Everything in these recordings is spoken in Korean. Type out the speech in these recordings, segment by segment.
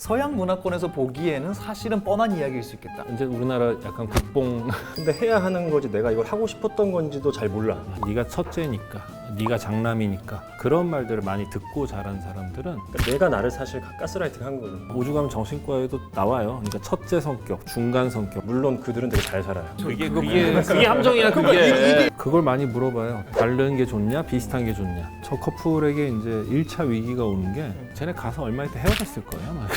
서양 문화권에서 보기에는 사실은 뻔한 이야기일 수 있겠다. 이제 우리나라 약간 국뽕 근데 해야 하는 거지 내가 이걸 하고 싶었던 건지도 잘 몰라. 네가 첫째니까, 네가 장남이니까 그런 말들을 많이 듣고 자란 사람들은 그러니까 내가 나를 사실 가스라이팅 한 거거든. 오죽하면 정신과에도 나와요. 그러니까 첫째 성격, 중간 성격. 물론 그들은 되게 잘 살아요. 그게 함정이야, 그게. 그걸 많이 물어봐요. 다른 게 좋냐, 비슷한 게 좋냐. 저 커플에게 이제 1차 위기가 오는 게 쟤네 가서 얼마 있다 헤어졌을 거예요. 막.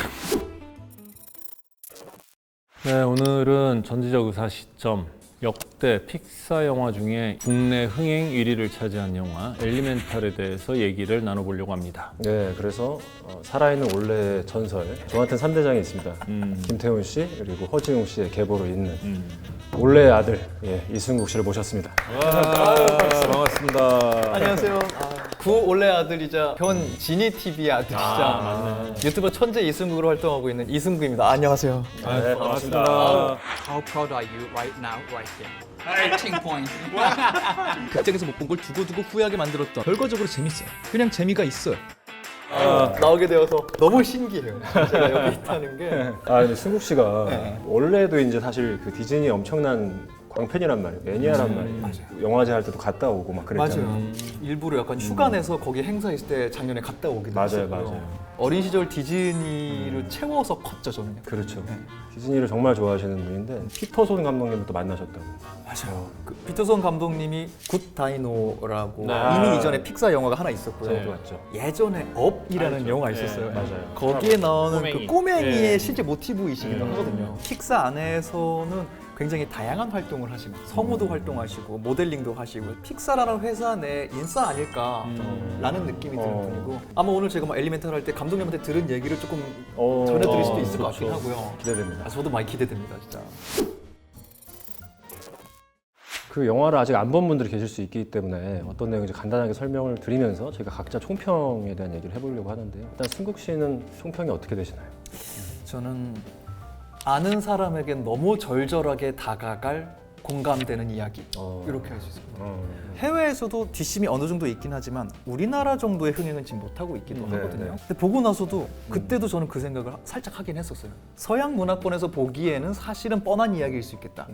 네, 오늘은 전지적 의사 시점. 역대 픽사 영화 중에 국내 흥행 1위를 차지한 영화 엘리멘탈에 대해서 얘기를 나눠보려고 합니다. 네, 그래서 살아있는 원래 전설 저한테 3대장이 있습니다. 김태훈 씨 그리고 허지웅 씨의 계보로 있는 원래의 아들 이승국 씨를 모셨습니다. 반갑습니다. 안녕하세요. 구 올레 아들이자 현 지니 TV의 아들이자 유튜버 천재 이승국으로 활동하고 있는 이승국입니다. 안녕하세요. 네, 반갑습니다. How proud are you right now, right here? Touching point. 극장에서 못 본 걸 두고두고 후회하게 만들었던 결과적으로 재밌어요. 그냥 재미가 있어요. 나오게 되어서 너무 신기해요. 제가 여기 있다는 게. 근데 승국 씨가 원래도 이제 사실 그 디즈니 엄청난 광팬이란 말이에요. 매니아란 말이에요. 영화제 할 때도 갔다 오고 막 그랬잖아요. 맞아요. 일부러 약간 휴가 내서 거기 행사 있을 때 작년에 갔다 오기도 맞아요, 했어요. 맞아요. 어린 시절 디즈니를 채워서 컸죠, 저는. 그렇죠. 네. 디즈니를 정말 좋아하시는 분인데 피터손 감독님을 또 만나셨다고. 맞아요. 그 피터son 감독님이 굿 다이노라고 네. 이미 이전에 픽사 영화가 하나 있었고요. 저도 봤죠. 예전에 업이라는 영화 있었어요. 맞아요. 거기에 나오는 꼬맹이. 그 꼬맹이의 네. 실제 모티브이시기도 하거든요. 픽사 안에서는 굉장히 다양한 활동을 하시고 성우도 활동하시고 모델링도 하시고 픽사라는 회사 내 인싸 아닐까라는 느낌이 드는 분이고 아마 오늘 제가 막 엘리멘탈 할 때 감독님한테 들은 얘기를 조금 전해드릴 수도 있을 것 같긴 그렇죠. 하고요. 기대됩니다. 저도 많이 기대됩니다, 진짜. 그 영화를 아직 안 본 분들이 계실 수 있기 때문에 어떤 내용인지 간단하게 설명을 드리면서 저희가 각자 총평에 대한 얘기를 해보려고 하는데요. 일단 승국 씨는 총평이 어떻게 되시나요? 저는 아는 사람에겐 너무 절절하게 다가갈 공감되는 이야기 이렇게 할 수 있을 것 같아요. 해외에서도 뒷심이 어느 정도 있긴 하지만 우리나라 정도의 흥행은 지금 못하고 있기도 네, 하거든요. 네. 근데 보고 나서도 그때도 저는 그 생각을 살짝 하긴 했었어요. 서양 문화권에서 보기에는 사실은 뻔한 이야기일 수 있겠다.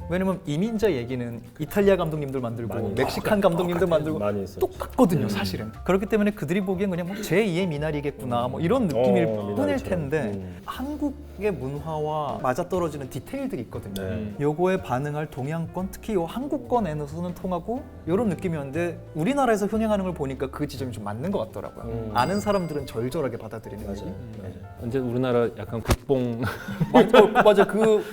왜냐면 이민자 얘기는 이탈리아 감독님들 만들고 많이 멕시칸 감독님들 만들고 많이 있었죠. 똑같거든요, 사실은. 그렇기 때문에 그들이 보기엔 그냥 뭐 제2의 미나리겠구나 뭐 이런 느낌일 뿐일 미나리처럼. 텐데 한국의 문화와 맞아떨어지는 디테일들이 있거든요. 네. 요거에 반응할 동양권, 특히 요 한국권에서는 통하고 이런 느낌이었는데 우리나라에서 흥행하는 걸 보니까 그 지점이 좀 맞는 것 같더라고요. 아는 사람들은 절절하게 받아들이는 거지. 맞아요. 이제 우리나라 약간 국뽕 맞아, 그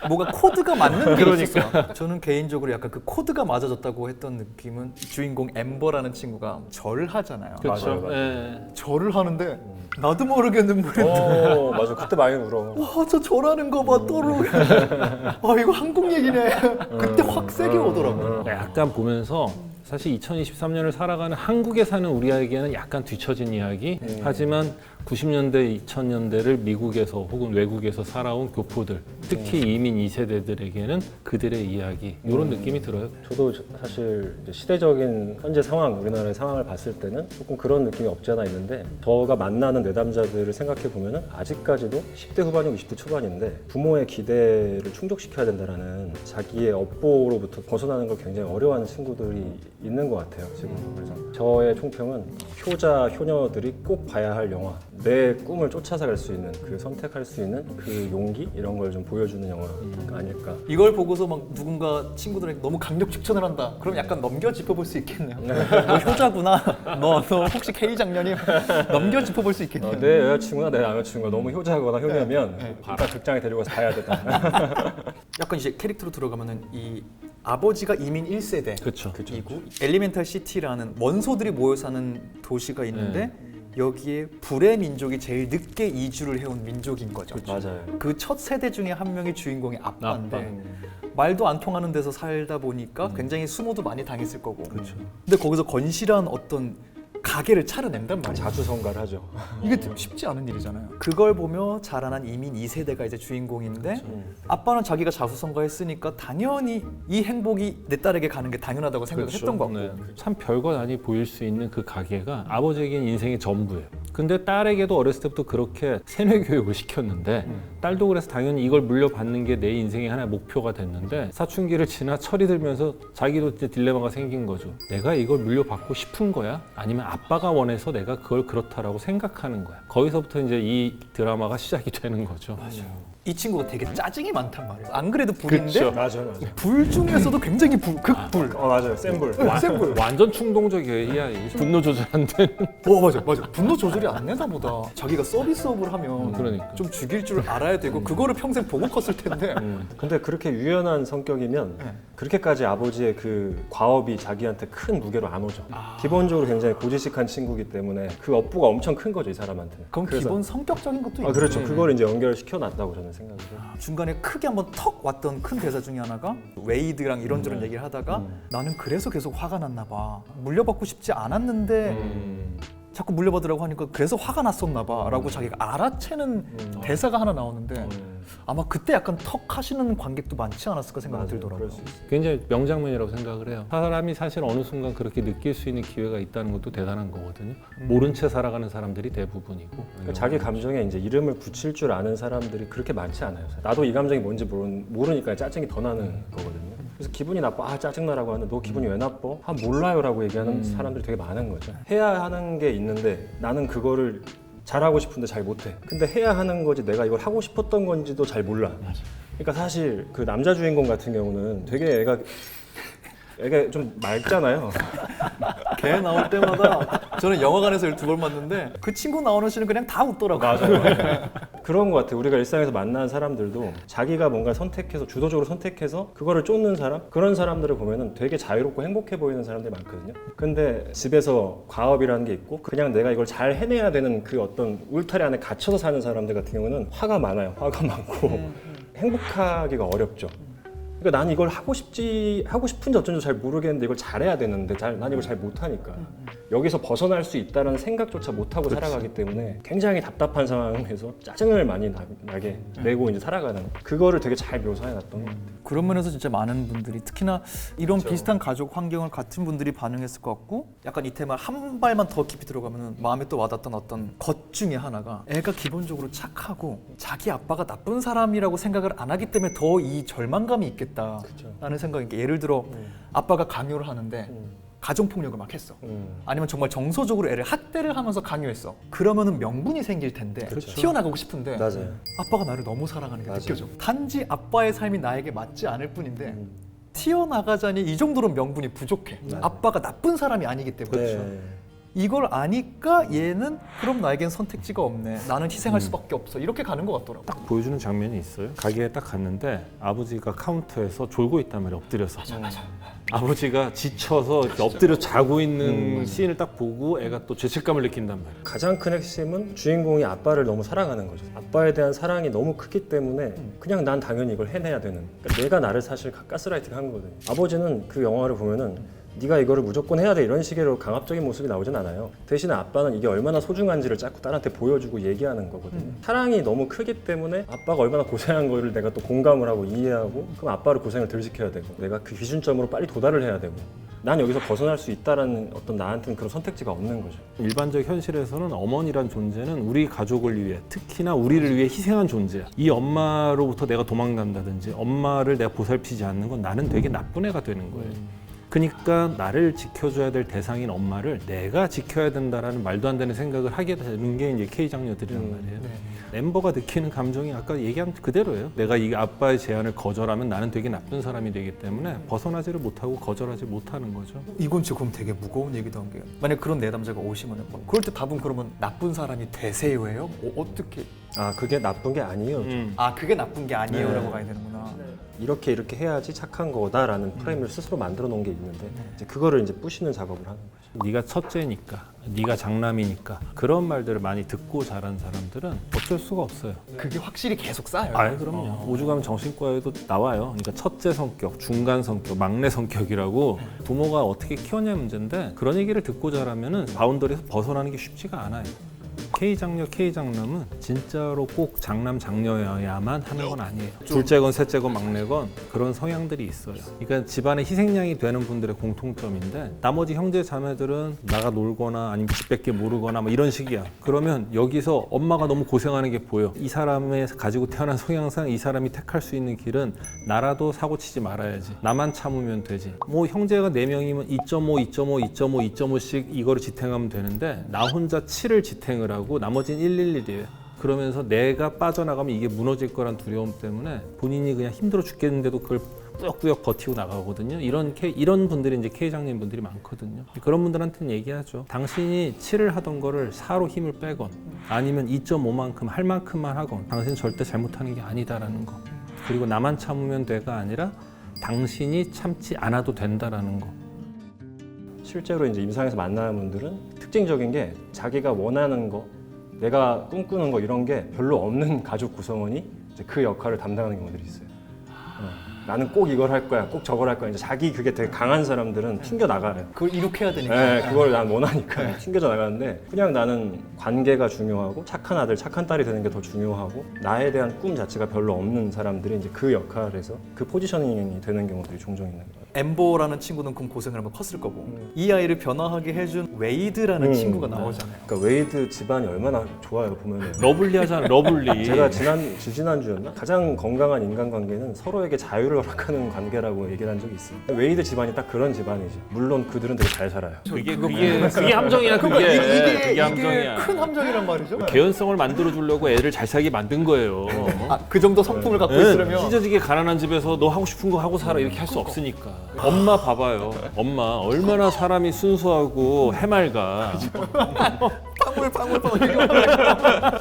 뭐가 코드가 맞는 게 있었어요. 저는 개인적으로 약간 그 코드가 맞아졌다고 했던 느낌은 주인공 엠버라는 친구가 절을 하잖아요. 맞아요. 예. 절을 하는데 나도 모르게 눈물이 맞아. 그때 많이 울어. 와, 저 절하는 거 봐, 또르. 이거 한국 얘기네. 그때 확 세게 오더라고요. 약간 보면서 사실 2023년을 살아가는 한국에 사는 우리에게는 약간 뒤처진 이야기. 하지만 90년대, 2000년대를 미국에서 혹은 외국에서 살아온 교포들, 특히 이민 2세대들에게는 그들의 이야기 이런 느낌이 들어요. 저도 사실 이제 시대적인 현재 상황, 우리나라의 상황을 봤을 때는 조금 그런 느낌이 없지 않아 있는데 저가 만나는 내담자들을 생각해 보면은 아직까지도 10대 후반이고 20대 초반인데 부모의 기대를 충족시켜야 된다라는 자기의 업보로부터 벗어나는 걸 굉장히 어려워하는 친구들이 있는 것 같아요, 지금. 그래서 저의 총평은 효자, 효녀들이 꼭 봐야 할 영화. 내 꿈을 쫓아서 갈 수 있는 그 선택할 수 있는 그 용기 이런 걸 좀 보여주는 영화가 아닐까. 이걸 보고서 막 누군가 친구들에게 너무 강력 추천을 한다. 그럼 약간 넘겨 짚어볼 수 있겠네요. 너 효자구나. 너 혹시 K 장년이 넘겨 짚어볼 수 있겠네요. 내 여자친구나 내 남자친구가 너무 효자거나 효녀면 일단 극장에 데리고 가서 봐야 된다. 약간 이제 캐릭터로 들어가면은 이 아버지가 이민 1세대. 그렇죠. 이고 엘리멘탈 시티라는 원소들이 모여 사는 도시가 있는데 여기에 불의 민족이 제일 늦게 이주를 해온 민족인 거죠. 맞아요. 그 첫 세대 중에 한 명이 주인공의 아빠인데 말도 안 통하는 데서 살다 보니까 굉장히 수모도 많이 당했을 거고. 근데 거기서 건실한 어떤 가게를 차려낸단 말이에요. 자주성가하죠. 이게 쉽지 않은 일이잖아요. 그걸 보며 자라난 이민 2세대가 이제 주인공인데 아빠는 자기가 자수성가했으니까 당연히 이 행복이 내 딸에게 가는 게 당연하다고 생각을 했던 것 같고 네. 참 별것 아니 보일 수 있는 그 가게가 아버지에게는 인생의 전부예요. 근데 딸에게도 어렸을 때부터 그렇게 세뇌 교육을 시켰는데 딸도 그래서 당연히 이걸 물려받는 게 내 인생의 하나의 목표가 됐는데 사춘기를 지나 철이 들면서 자기도 이제 딜레마가 생긴 거죠. 내가 이걸 물려받고 싶은 거야? 아니면 아빠가 원해서 내가 그걸 그렇다라고 생각하는 거야. 거기서부터 이제 이 드라마가 시작이 되는 거죠. 이 친구가 되게 짜증이 많다는 말이에요. 안 그래도 불인데 그쵸. 맞아요. 불 중에서도 굉장히 극불. 맞아요. 센 불. 센 불. 완전 충동적이에요. 이 아이. 분노 조절 안 되는. 맞아. 분노 조절이 안 되나 보다. 자기가 서비스업을 하면 그러니까. 좀 죽일 줄 알아야 되고 그거를 평생 보고 컸을 텐데 근데 그렇게 유연한 성격이면 네. 그렇게까지 아버지의 그 과업이 자기한테 큰 무게로 안 오죠. 기본적으로 굉장히 고지식한 친구이기 때문에 그 업보가 엄청 큰 거죠, 이 사람한테는. 그건 그래서- 기본 성격적인 것도 있고 그렇죠. 그걸 이제 연결시켜 놨다고 저는 생각을 해요. 중간에 크게 한번 턱 왔던 큰 대사 중에 하나가 웨이드랑 이런저런 얘기를 하다가 나는 그래서 계속 화가 났나 봐. 물려받고 싶지 않았는데 자꾸 물려받으라고 하니까 그래서 화가 났었나 봐 라고 자기가 알아채는 대사가 하나 나오는데 아마 그때 약간 턱 하시는 관객도 많지 않았을까 생각이 들더라고요. 그럴 수 있어요. 굉장히 명장면이라고 생각을 해요. 사람이 사실 어느 순간 그렇게 느낄 수 있는 기회가 있다는 것도 대단한 거거든요. 모른 채 살아가는 사람들이 대부분이고. 그러니까 자기 감정에 이제 이름을 붙일 줄 아는 사람들이 그렇게 많지 않아요. 나도 이 감정이 뭔지 모르니까 짜증이 더 나는 거거든요. 그래서 기분이 나빠, 짜증나라고 하는데 너 기분이 왜 나빠? 몰라요라고 얘기하는 사람들이 되게 많은 거죠. 해야 하는 게 있는데 나는 그거를 잘하고 싶은데 잘 못해. 근데 해야 하는 거지 내가 이걸 하고 싶었던 건지도 잘 몰라. 그러니까 사실 그 남자 주인공 같은 경우는 되게 애가 좀 맑잖아요. 걔 나올 때마다 저는 영화관에서 12번 봤는데 그 친구 나오는 씬은 그냥 다 웃더라고요. 그런 것 같아요. 우리가 일상에서 만난 사람들도 자기가 뭔가 선택해서 주도적으로 선택해서 그거를 쫓는 사람, 그런 사람들을 보면은 되게 자유롭고 행복해 보이는 사람들이 많거든요. 근데 집에서 과업이라는 게 있고 그냥 내가 이걸 잘 해내야 되는 그 어떤 울타리 안에 갇혀서 사는 사람들 같은 경우는 화가 많아요. 화가 많고 행복하기가 어렵죠. 그러니까 나는 이걸 하고 싶은지 어쩐지 잘 모르겠는데 이걸 잘해야 되는데 난 이걸 잘 못하니까 여기서 벗어날 수 있다는 생각조차 못하고 살아가기 때문에 굉장히 답답한 상황에서 짜증을 많이 나게 내고 이제 살아가는 그거를 되게 잘 묘사해놨던 것 같아요. 그런 면에서 진짜 많은 분들이 특히나 이런 비슷한 가족 환경을 같은 분들이 반응했을 것 같고 약간 이 테마 한 발만 더 깊이 들어가면 마음에 또 와닿던 어떤 것 중에 하나가 애가 기본적으로 착하고 자기 아빠가 나쁜 사람이라고 생각을 안 하기 때문에 더 이 절망감이 있겠다라는 생각인 게 예를 들어 아빠가 강요를 하는데 가정폭력을 막 했어. 아니면 정말 정서적으로 애를 학대를 하면서 강요했어. 그러면은 명분이 생길 텐데 그렇죠. 튀어나가고 싶은데 맞아요. 아빠가 나를 너무 사랑하는 게 맞아요. 느껴져. 단지 아빠의 삶이 나에게 맞지 않을 뿐인데 튀어나가자니 이 정도로 명분이 부족해. 아빠가 나쁜 사람이 아니기 때문에. 네. 이걸 아니까 얘는 그럼 나에겐 선택지가 없네. 나는 희생할 수밖에 없어. 이렇게 가는 것 같더라고. 딱 보여주는 장면이 있어요. 가게에 딱 갔는데 아버지가 카운터에서 졸고 있단 말이에요. 엎드려서. 아버지가 지쳐서 이렇게 엎드려 자고 있는 씬을 딱 보고 애가 또 죄책감을 느낀단 말이에요. 가장 큰 핵심은 주인공이 아빠를 너무 사랑하는 거죠. 아빠에 대한 사랑이 너무 크기 때문에 그냥 난 당연히 이걸 해내야 되는. 그러니까 내가 나를 사실 가스라이팅 한 거거든요. 아버지는 그 영화를 보면은 네가 이거를 무조건 해야 돼 이런 식으로 강압적인 모습이 나오진 않아요. 대신에 아빠는 이게 얼마나 소중한지를 자꾸 딸한테 보여주고 얘기하는 거거든요. 사랑이 너무 크기 때문에 아빠가 얼마나 고생한 거를 내가 또 공감을 하고 이해하고 그럼 아빠를 고생을 덜 시켜야 되고 내가 그 기준점으로 빨리 도달을 해야 되고 난 여기서 벗어날 수 있다라는 어떤 나한테는 그런 선택지가 없는 거죠. 일반적 현실에서는 어머니란 존재는 우리 가족을 위해 특히나 우리를 위해 희생한 존재야. 이 엄마로부터 내가 도망간다든지 엄마를 내가 보살피지 않는 건 나는 되게 나쁜 애가 되는 거예요. 그러니까 나를 지켜줘야 될 대상인 엄마를 내가 지켜야 된다라는 말도 안 되는 생각을 하게 되는 게 이제 K 장녀들이란 말이에요. 멤버가 느끼는 감정이 아까 얘기한 그대로예요. 내가 이 아빠의 제안을 거절하면 나는 되게 나쁜 사람이 되기 때문에 벗어나지를 못하고 거절하지 못하는 거죠. 이건 지금 되게 무거운 얘기도 한 게 만약 그런 내담자가 오시면은 막 그럴 때 답은 그러면 나쁜 사람이 되세요예요? 어떻게? 그게 나쁜 게 아니에요. 아 그게 나쁜 게 아니에요라고 가야 되는구나. 이렇게 해야지 착한 거다라는 프레임을 스스로 만들어 놓은 게 있는데 이제 그거를 이제 부시는 작업을 하는 거죠. 네가 첫째니까, 네가 장남이니까 그런 말들을 많이 듣고 자란 사람들은 어쩔 수가 없어요. 그게 확실히 계속 쌓여요. 아, 그럼요. 오죽하면 정신과에도 나와요. 그러니까 첫째 성격, 중간 성격, 막내 성격이라고 부모가 어떻게 키웠냐 문제인데 그런 얘기를 듣고 자라면은 바운더리에서 벗어나는 게 쉽지가 않아요. K장녀, K장남은 진짜로 꼭 장남, 장녀여야만 하는 건 아니에요. 둘째건 셋째건 막내건 그런 성향들이 있어요. 그러니까 집안의 희생양이 되는 분들의 공통점인데 나머지 형제 자매들은 나가 놀거나 아니면 집밖에 모르거나 뭐 이런 식이야. 그러면 여기서 엄마가 너무 고생하는 게 보여. 이 사람의 가지고 태어난 성향상 이 사람이 택할 수 있는 길은 나라도 사고 치지 말아야지. 나만 참으면 되지. 뭐 형제가 4명이면 2.5, 2.5, 2.5, 2.5씩 이거를 지탱하면 되는데 나 혼자 7을 지탱을 하고 나머지는 111이에요. 그러면서 내가 빠져나가면 이게 무너질 거란 두려움 때문에 본인이 그냥 힘들어 죽겠는데도 그걸 꾸역꾸역 버티고 나가거든요. 이런 분들이 이제 K장님 분들이 많거든요. 그런 분들한테는 얘기하죠. 당신이 7을 하던 거를 4로 힘을 빼건 아니면 2.5만큼 할 만큼만 하건 당신은 절대 잘못하는 게 아니다라는 거. 그리고 나만 참으면 돼가 아니라 당신이 참지 않아도 된다라는 거. 실제로 이제 임상에서 만나는 분들은 특징적인 게 자기가 원하는 거, 내가 꿈꾸는 거 이런 게 별로 없는 가족 구성원이 이제 그 역할을 담당하는 경우들이 있어요. 나는 꼭 이걸 할 거야, 꼭 저걸 할 거야. 이제 자기 그게 되게 강한 사람들은 튕겨 나가요. 그걸 이룩해야 되니까. 네, 그걸 난 원하니까 튕겨져 나가는데 그냥 나는 관계가 중요하고 착한 아들, 착한 딸이 되는 게 더 중요하고 나에 대한 꿈 자체가 별로 없는 사람들이 이제 그 역할에서 그 포지셔닝이 되는 경우들이 종종 있는 거예요. 엠버라는 친구는 그럼 고생을 한번 컸을 거고 이 아이를 변화하게 해준 웨이드라는 친구가 나오잖아요. 그러니까 웨이드 집안이 얼마나 좋아요 보면. 러블리하잖아, 러블리. 제가 지난주였나? 가장 건강한 인간관계는 서로에게 자유를 허락하는 관계라고 얘기를 한 적이 있어요. 웨이드 집안이 딱 그런 집안이죠. 물론 그들은 되게 잘 살아요. 그게 함정이야, 그게. 그게 함정이야. 큰 함정이란 말이죠. 개연성을 만들어주려고 애를 잘 살게 만든 거예요. 그 정도 성품을 갖고 있으려면 찢어지게 가난한 집에서 너 하고 싶은 거 하고 살아 이렇게 할 수 없으니까. 엄마 봐봐요. 엄마 얼마나 사람이 순수하고 해맑아. 방울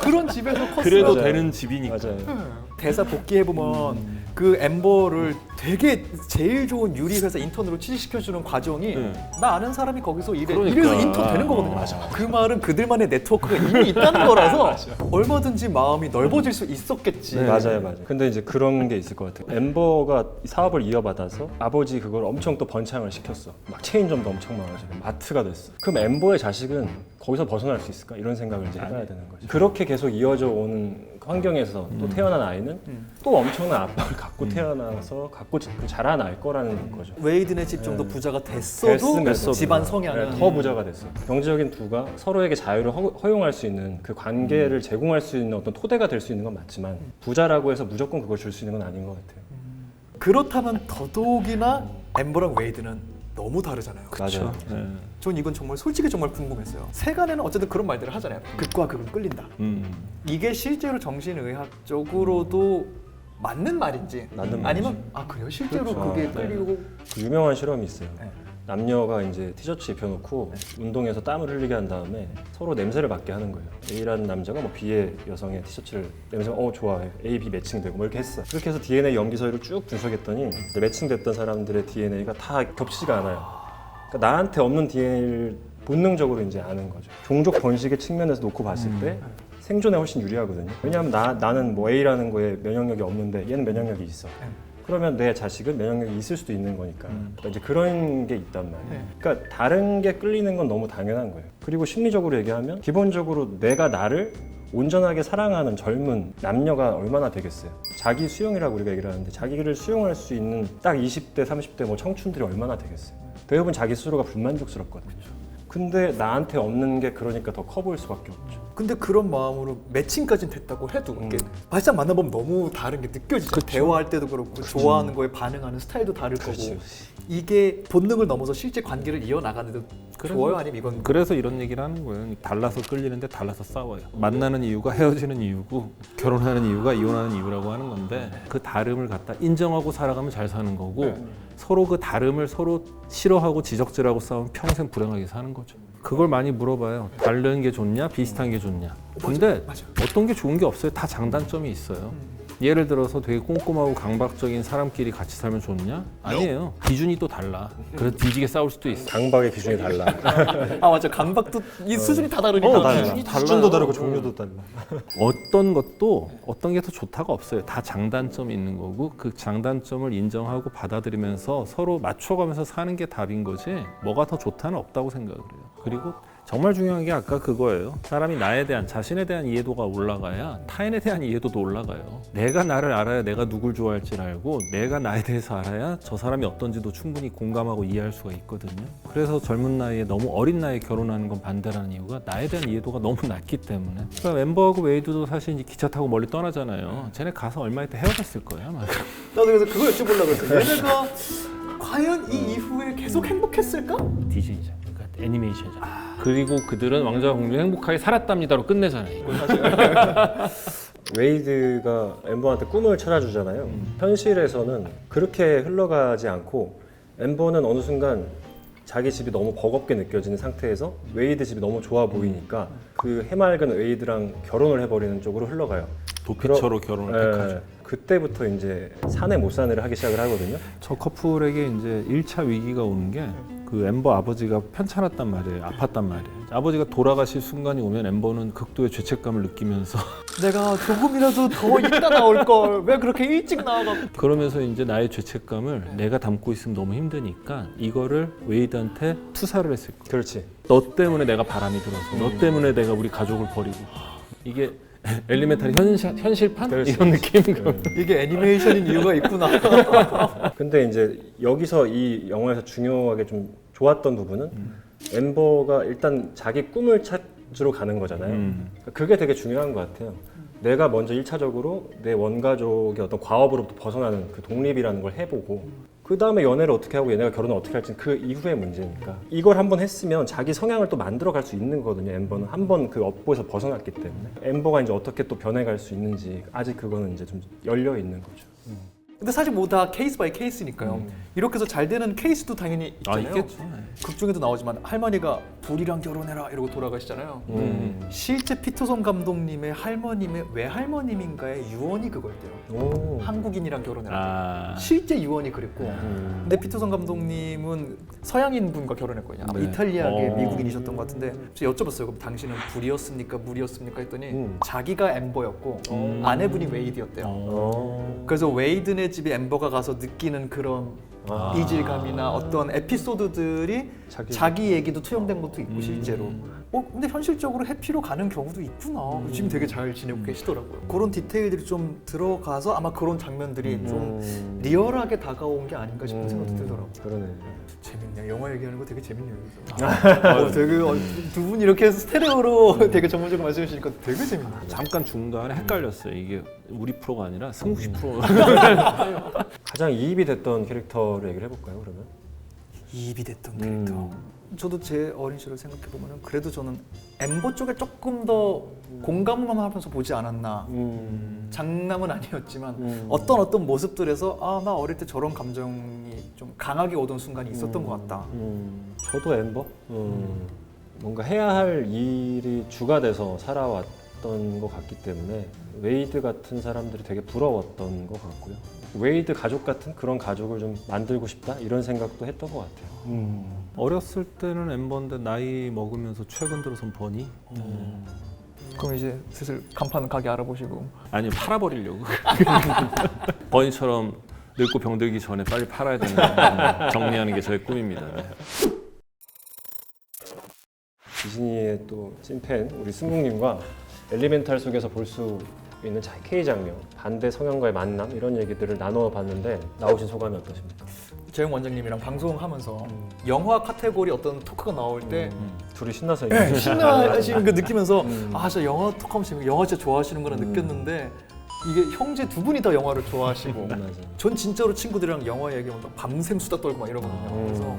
그런 집에서 컸어요. 그래도 맞아요. 되는 집이니까. 맞아요. 대사 복귀해보면 그 엠버를 되게 제일 좋은 유리 회사 인턴으로 취직시켜주는 과정이 나 아는 사람이 거기서 일해. 그러니까. 이래서 인턴 되는 거거든요. 그 말은 그들만의 네트워크가 이미 있다는 거라서 얼마든지 마음이 넓어질 수 있었겠지. 맞아요. 근데 이제 그런 게 있을 것 같아요. 엠버가 사업을 이어받아서 아버지 그걸 엄청 또 번창을 시켰어. 막 체인점도 엄청 많아지고 마트가 됐어. 그럼 엠버의 자식은 거기서 벗어날 수 있을까? 이런 생각을 이제 해봐야 되는 거죠. 그렇게 계속 이어져 오는 환경에서 또 태어난 아이는 또 엄청난 압박을 갖고 태어나서 갖고 자란 아일 거라는 거죠. 웨이드네 집 정도 부자가 됐어도 됐으면 집안 성향은 더 부자가 됐어. 경제적인 두가 서로에게 자유를 허용할 수 있는 그 관계를 제공할 수 있는 어떤 토대가 될 수 있는 건 맞지만 부자라고 해서 무조건 그걸 줄 수 있는 건 아닌 것 같아요. 그렇다면 더더욱이나 엠버랑 웨이드는 너무 다르잖아요. 맞아요. 전 이건 정말 솔직히 정말 궁금했어요. 세간에는 어쨌든 그런 말들을 하잖아요. 극과 극은 끌린다. 이게 실제로 정신의학적으로도 맞는 말인지 맞는 아니면 말이죠. 아 그래요? 실제로 그렇죠. 그게 네. 끌리고 그 유명한 실험이 있어요. 네. 남녀가 이제 티셔츠 입혀놓고 운동해서 땀을 흘리게 한 다음에 서로 냄새를 맡게 하는 거예요. A라는 남자가 뭐 B의 여성의 티셔츠를 냄새가 좋아 A, B 매칭되고 뭐 이렇게 했어. 그렇게 해서 DNA 염기 서열을 쭉 분석했더니 매칭됐던 사람들의 DNA가 다 겹치지가 않아요. 그러니까 나한테 없는 DNA를 본능적으로 이제 아는 거죠. 종족 번식의 측면에서 놓고 봤을 때 생존에 훨씬 유리하거든요. 왜냐하면 나는 뭐 A라는 거에 면역력이 없는데 얘는 면역력이 있어. 그러면 내 자식은 면역력이 있을 수도 있는 거니까. 그러니까 이제 그런 게 있단 말이에요. 그러니까 다른 게 끌리는 건 너무 당연한 거예요. 그리고 심리적으로 얘기하면 기본적으로 내가 나를 온전하게 사랑하는 젊은 남녀가 얼마나 되겠어요. 자기 수용이라고 우리가 얘기를 하는데 자기를 수용할 수 있는 딱 20대, 30대 뭐 청춘들이 얼마나 되겠어요. 대부분 자기 스스로가 불만족스럽거든요. 근데 나한테 없는 게 그러니까 더 커 보일 수밖에 없죠. 근데 그런 마음으로 매칭까지는 됐다고 해도 이게 발상 만나보면 너무 다른 게 느껴지죠. 대화할 때도 그렇고 좋아하는 거에 반응하는 스타일도 다를 거고 이게 본능을 넘어서 실제 관계를 이어나가는데도 좋아요? 아니면 이건 그래서 이런 얘기를 하는 거예요. 달라서 끌리는데 달라서 싸워요. 만나는 이유가 헤어지는 이유고 결혼하는 이유가 이혼하는 이유라고 하는 건데 그 다름을 갖다 인정하고 살아가면 잘 사는 거고 서로 그 다름을 서로 싫어하고 지적질하고 싸우면 평생 불행하게 사는 거죠. 그걸 많이 물어봐요. 다른 게 좋냐, 비슷한 게 좋냐. 근데 맞아. 어떤 게 좋은 게 없어요. 다 장단점이 있어요. 예를 들어서 되게 꼼꼼하고 강박적인 사람끼리 같이 살면 좋냐? 아니에요. 기준이 또 달라. 그래서 뒤지게 싸울 수도 있어. 강박의 기준이 달라. 아 맞아. 강박도 이 수준이 다 다르니까. 기준이 달라요. 수준도 다르고 종류도 달라. 어떤 것도 어떤 게 더 좋다가 없어요. 다 장단점이 있는 거고 그 장단점을 인정하고 받아들이면서 서로 맞춰가면서 사는 게 답인 거지 뭐가 더 좋다는 없다고 생각을 해요. 그리고 정말 중요한 게 아까 그거예요. 사람이 나에 대한 자신에 대한 이해도가 올라가야 타인에 대한 이해도도 올라가요. 내가 나를 알아야 내가 누굴 좋아할지를 알고 내가 나에 대해서 알아야 저 사람이 어떤지도 충분히 공감하고 이해할 수가 있거든요. 그래서 젊은 나이에 너무 어린 나이에 결혼하는 건 반대라는 이유가 나에 대한 이해도가 너무 낮기 때문에. 그러니까 엠버하고 웨이드도 사실 이제 기차 타고 멀리 떠나잖아요. 쟤네 가서 얼마 있다 헤어졌을 거야. 아마. 나도 그래서 그거 여쭤보려고 했어. 얘네가 과연 이 이후에 계속 행복했을까? 디즈니죠. 그러니까 애니메이션이잖아. 그리고 그들은 왕자와 공주 행복하게 살았답니다로 끝내잖아요. 웨이드가 엠버한테 꿈을 찾아주잖아요. 현실에서는 그렇게 흘러가지 않고 엠버는 어느 순간 자기 집이 너무 버겁게 느껴지는 상태에서 웨이드 집이 너무 좋아 보이니까 그 해맑은 웨이드랑 결혼을 해버리는 쪽으로 흘러가요. 도피처로 결혼을 택하죠. 예, 그때부터 이제 사내 못 사내를 하기 시작을 하거든요. 저 커플에게 이제 1차 위기가 오는 게 그 엠버 아버지가 편찮았단 말이에요. 아팠단 말이에요. 아버지가 돌아가실 순간이 오면 엠버는 극도의 죄책감을 느끼면서 내가 조금이라도 더 이따 나올 걸 왜 그렇게 일찍 나와가지고. 그러면서 이제 나의 죄책감을 내가 담고 있으면 너무 힘드니까 이거를 웨이드한테 투사를 했을 거야. 그렇지. 너 때문에 내가 바람이 들어서 너 때문에 내가 우리 가족을 버리고 이게 엘리멘탈의 현실판? 그렇지. 이런 느낌인 거예요. 이게 애니메이션인 이유가 있구나. 근데 이제 여기서 이 영화에서 중요하게 좀 좋았던 부분은 엠버가 일단 자기 꿈을 찾으러 가는 거잖아요. 그게 되게 중요한 것 같아요. 내가 먼저 1차적으로 내 원가족의 어떤 과업으로부터 벗어나는 그 독립이라는 걸 해보고 그 다음에 연애를 어떻게 하고 얘네가 결혼을 어떻게 할지는 그 이후의 문제니까 이걸 한번 했으면 자기 성향을 또 만들어갈 수 있는 거거든요. 엠버는 한번 그 업보에서 벗어났기 때문에 엠버가 이제 어떻게 또 변해갈 수 있는지 아직 그거는 이제 좀 열려 있는 거죠. 근데 사실 뭐 다 케이스 바이 케이스니까요. 이렇게 해서 잘 되는 케이스도 당연히 있잖아요. 있겠죠. 극 중에도 나오지만 할머니가 불이랑 결혼해라 이러고 돌아가시잖아요. 실제 피터son 감독님의 할머님의 외할머님인가의 유언이 그거였대요. 오. 한국인이랑 결혼해라. 아, 실제 유언이 그랬고 근데 피터son 감독님은 서양인 분과 결혼했거든요. 아마 네. 이탈리아계 어. 미국인이셨던 것 같은데 제가 여쭤봤어요. 그럼 당신은 불이었습니까? 물이었습니까? 했더니 자기가 엠버였고 아내분이 웨이드였대요. 그래서 웨이드네 집에 엠버가 가서 느끼는 그런 이질감이나 어떤 에피소드들이 자기 얘기도 투영된 것도 있고 실제로 근데 현실적으로 해피로 가는 경우도 있구나. 지금 되게 잘 지내고 계시더라고요. 그런 디테일들이 좀 들어가서 아마 그런 장면들이 좀 리얼하게 다가온 게 아닌가 싶은 생각도 들더라고요. 그러네. 재밌네요. 영화 얘기하는 거 되게 재밌네요. 되게 두 분이 이렇게 해서 스테레오로 되게 전문적으로 말씀해 주시니까 되게 재밌네요. 잠깐 중간에 헷갈렸어요. 이게 우리 프로가 아니라 승국씨 프로. 가장 이입이 됐던 캐릭터를 얘기를 해볼까요, 그러면? 이입이 됐던 캐릭터. 저도 제 어린 시절을 생각해 보면은 그래도 저는 엠버 쪽에 조금 더 공감만 하면서 보지 않았나. 장남은 아니었지만 어떤 모습들에서 나 어릴 때 저런 감정이 좀 강하게 오던 순간이 있었던 것 같다. 저도 엠버? 뭔가 해야 할 일이 주가 돼서 살아왔던 것 같기 때문에 웨이드 같은 사람들이 되게 부러웠던 것 같고요. 웨이드 가족 같은 그런 가족을 좀 만들고 싶다 이런 생각도 했던 것 같아요. 어렸을 때는 엠버인데 나이 먹으면서 최근 들어선 버니? 그럼 이제 슬슬 간판 가게 알아보시고. 아니 팔아버리려고. 버니처럼 늙고 병들기 전에 빨리 팔아야 되는 거 정리하는 게 저의 꿈입니다. 네. 디즈니의 또 찐팬 우리 승국님과 엘리멘탈 속에서 볼 수 있는 K 장면, 반대 성향과의 만남 이런 얘기들을 나눠봤는데 나오신 소감이 어떠십니까? 재영 원장님이랑 방송하면서 영화 카테고리 어떤 토크가 나올 때 둘이 신나서 신나시는 거 느끼면서 진짜 영화 토크하면 재밌고 영화 진짜 좋아하시는구나 느꼈는데 이게 형제 두 분이 다 영화를 좋아하시고 전 진짜로 친구들이랑 영화 얘기하면 밤샘 수다 떨고 막 이러거든요. 그래서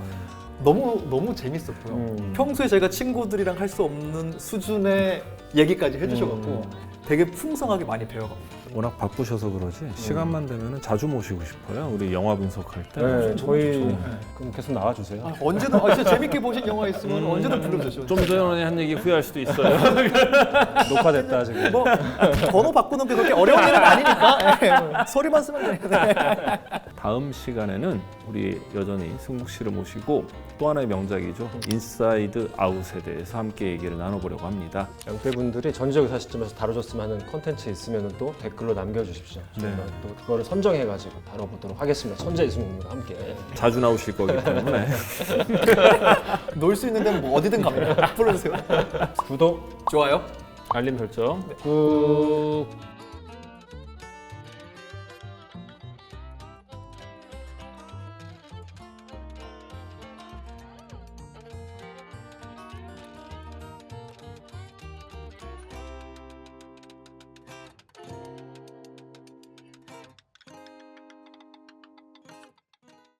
너무 재밌었고요. 평소에 저희가 친구들이랑 할 수 없는 수준의 얘기까지 해주셔갖고 되게 풍성하게 많이 배워갑니다. 워낙 바쁘셔서 그러지 시간만 되면 자주 모시고 싶어요. 우리 영화 분석할 때. 네, 저희 그럼 계속 나와주세요. 아, 언제든 진짜 재밌게 보신 영화 있으면 언제든 불러주시죠. 좀 전에 한 얘기 후회할 수도 있어요. 녹화됐다 지금. 뭐 번호 바꾸는 게 그렇게 어려운 일은 아니니까 예, 소리만 쓰면 돼요. 다음 시간에는 우리 여전히 승국 씨를 모시고 또 하나의 명작이죠. 인사이드 아웃에 대해서 함께 얘기를 나눠보려고 합니다. 양떼분들이 전지적 사시점에서 다뤄줬으면 하는 컨텐츠 있으면 또 댓글로 남겨주십시오. 저희가 또 그거를 선정해가지고 다뤄보도록 하겠습니다. 천재 이승국과 함께. 자주 나오실 거기 때문에 놀 수 있는 데는 뭐 어디든 갑니다. 불러주세요. 구독, 좋아요. 알림 설정 꾹